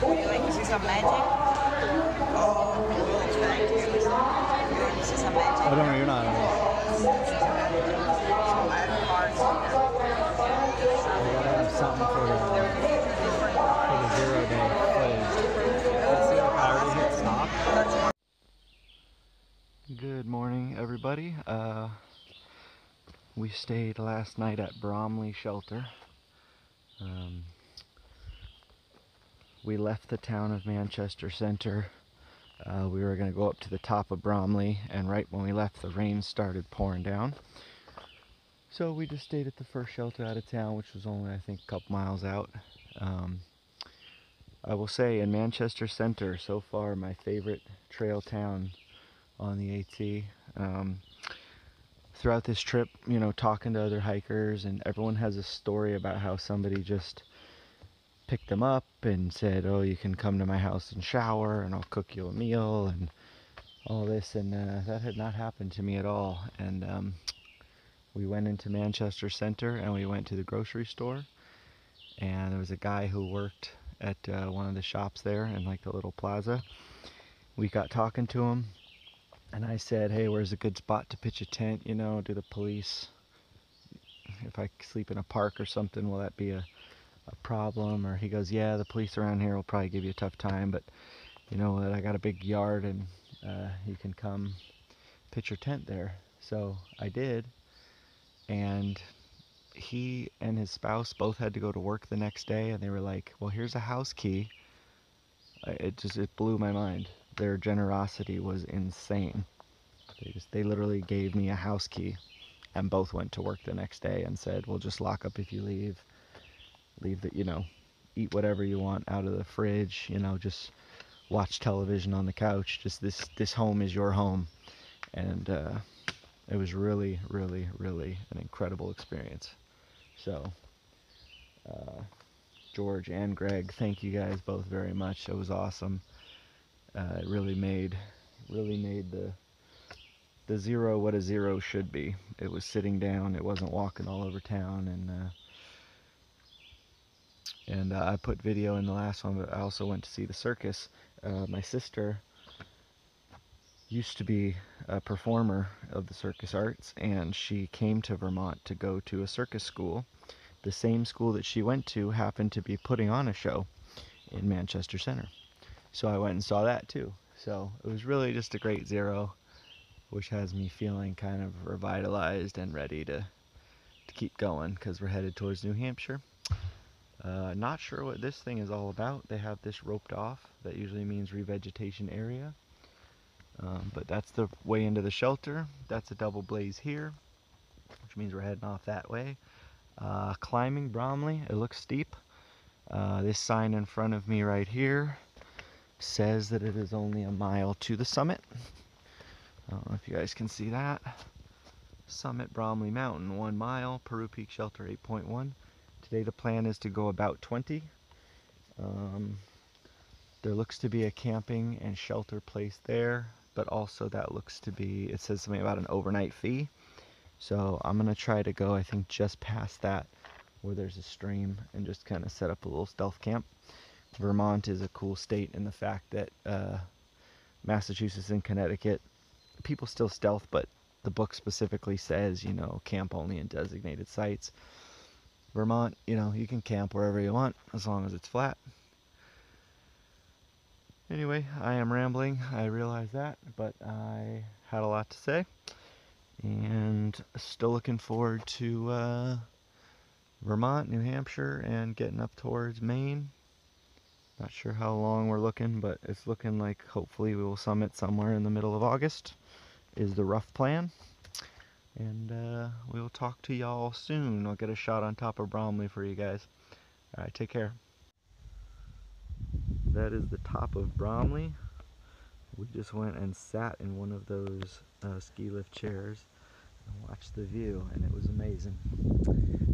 Would you like to see some magic? Oh, thank you. You want to see some magic? Oh, no, you're not. So I have cards here. I gotta have something for the 0 day footage. Let's see if I already hit stop. Good morning, everybody. We stayed last night at Bromley Shelter. We left the town of Manchester Center. We were going to go up to the top of Bromley, and right when we left, the rain started pouring down. So we just stayed at the first shelter out of town, which was only, I think, a couple miles out. I will say, in Manchester Center, so far, my favorite trail town on the AT. Throughout this trip, you know, talking to other hikers, and everyone has a story about how somebody just picked them up and said, oh, you can come to my house and shower and I'll cook you a meal and all this, and that had not happened to me at all. And we went into Manchester Center and we went to the grocery store, and there was a guy who worked at one of the shops there in like the little plaza. We got talking to him, and I said, hey, where's a good spot to pitch a tent? You know, do the police, if I sleep in a park or something, will that be a problem? Or he goes, yeah, the police around here will probably give you a tough time, but you know that I got a big yard and you can come pitch your tent there. So I did, and he and his spouse both had to go to work the next day, and they were like, well, here's a house key. It blew my mind. Their generosity was insane. They literally gave me a house key, and both went to work the next day and said, we'll just lock up if you leave that, you know, eat whatever you want out of the fridge, you know, just watch television on the couch, just this home is your home. And it was really an incredible experience. So George and Greg, thank you guys both very much. It was awesome. It really made the zero what a zero should be. It was sitting down, it wasn't walking all over town. And I put video in the last one, but I also went to see the circus. My sister used to be a performer of the circus arts, and she came to Vermont to go to a circus school. The same school that she went to happened to be putting on a show in Manchester Center. So I went and saw that too. So it was really just a great zero, which has me feeling kind of revitalized and ready to keep going, because we're headed towards New Hampshire. Not sure what this thing is all about. They have this roped off. That usually means revegetation area. But that's the way into the shelter. That's a double blaze here, which means we're heading off that way. Climbing Bromley, it looks steep. This sign in front of me right here says that it is only a mile to the summit. I don't know if you guys can see that. Summit Bromley Mountain, 1 mile. Peru Peak Shelter, 8.1. Today the plan is to go about 20. There looks to be a camping and shelter place there, but also that looks to be, it says something about an overnight fee. So I'm going to try to go, I think, just past that where there's a stream and just kind of set up a little stealth camp. Vermont is a cool state in the fact that Massachusetts and Connecticut, people still stealth, but the book specifically says, you know, camp only in designated sites. Vermont, you know, you can camp wherever you want as long as it's flat. Anyway, I am rambling, I realize that, but I had a lot to say, and still looking forward to Vermont, New Hampshire, and getting up towards Maine. Not sure how long we're looking, but it's looking like hopefully we will summit somewhere in the middle of August is the rough plan. And we'll talk to y'all soon. I'll get a shot on top of Bromley for you guys. Alright, take care. That is the top of Bromley. We just went and sat in one of those ski lift chairs and watched the view, and it was amazing.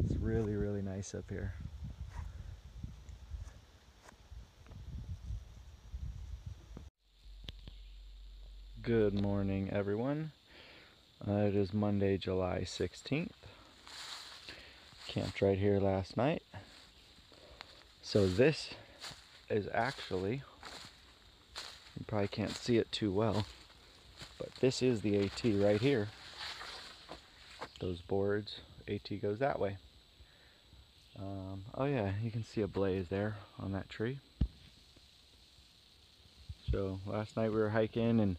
It's really nice up here. Good morning, everyone. It is Monday, July 16th. Camped right here last night. So this is actually, you probably can't see it too well, but this is the AT right here. Those boards, AT goes that way. Oh yeah, you can see a blaze there on that tree. So last night we were hiking, and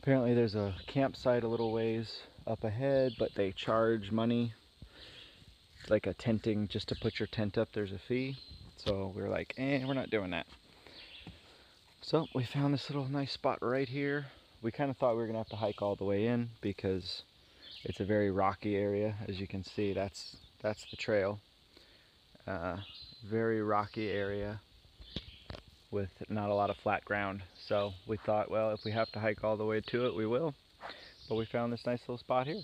apparently there's a campsite a little ways up ahead, but they charge money, like a tenting, just to put your tent up, there's a fee. So we were like, we're not doing that. So we found this little nice spot right here. We kind of thought we were gonna have to hike all the way in because it's a very rocky area. As you can see, that's the trail. Very rocky area with not a lot of flat ground. So we thought, well, if we have to hike all the way to it, we will. But we found this nice little spot here.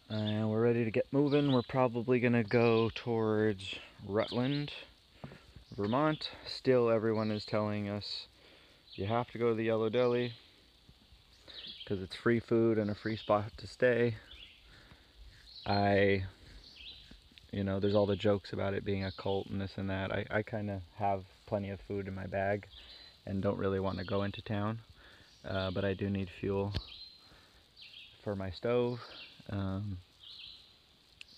And we're ready to get moving. We're probably gonna go towards Rutland, Vermont. Still, everyone is telling us you have to go to the Yellow Deli because it's free food and a free spot to stay. You know, there's all the jokes about it being a cult and this and that. I kind of have plenty of food in my bag and don't really want to go into town. But I do need fuel for my stove. And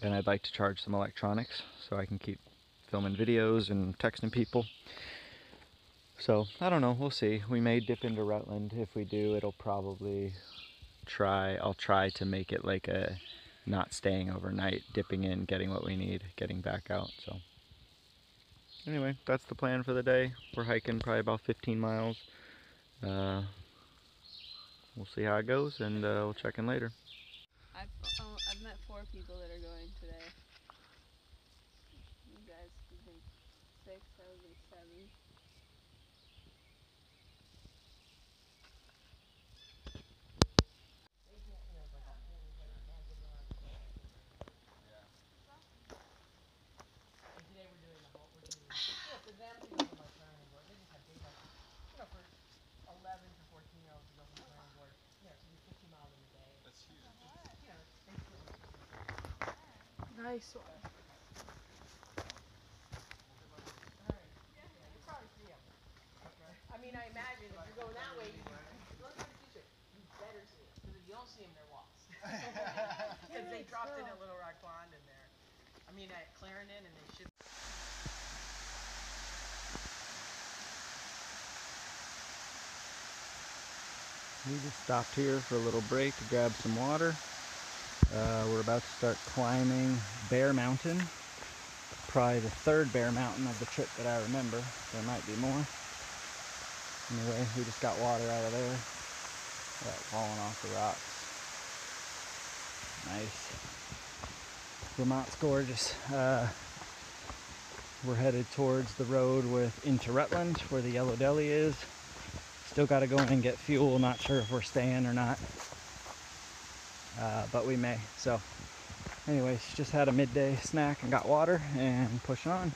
I'd like to charge some electronics so I can keep filming videos and texting people. So, I don't know, we'll see. We may dip into Rutland. If we do, it'll probably I'll try to make it like a not staying overnight, dipping in, getting what we need, getting back out. So anyway, that's the plan for the day. We're hiking probably about 15 miles. We'll see how it goes, and we'll check in later. I've met 4 people that are going today. You guys, you think 6, I would be 7. Nice one. I mean, I imagine if you're going that way, you better see it. Because if you don't see them, they're lost. Because they dropped in a Little Rock Pond in there. I mean, at Clarendon, and they should. We just stopped here for a little break to grab some water. We're about to start climbing Bear Mountain. Probably the 3rd Bear Mountain of the trip that I remember. There might be more. Anyway, we just got water out of there. That falling off the rocks. Nice. Vermont's gorgeous. We're headed towards the road into Rutland, where the Yellow Deli is. Still got to go in and get fuel. Not sure if we're staying or not, but we may. So anyways, just had a midday snack and got water and pushing on.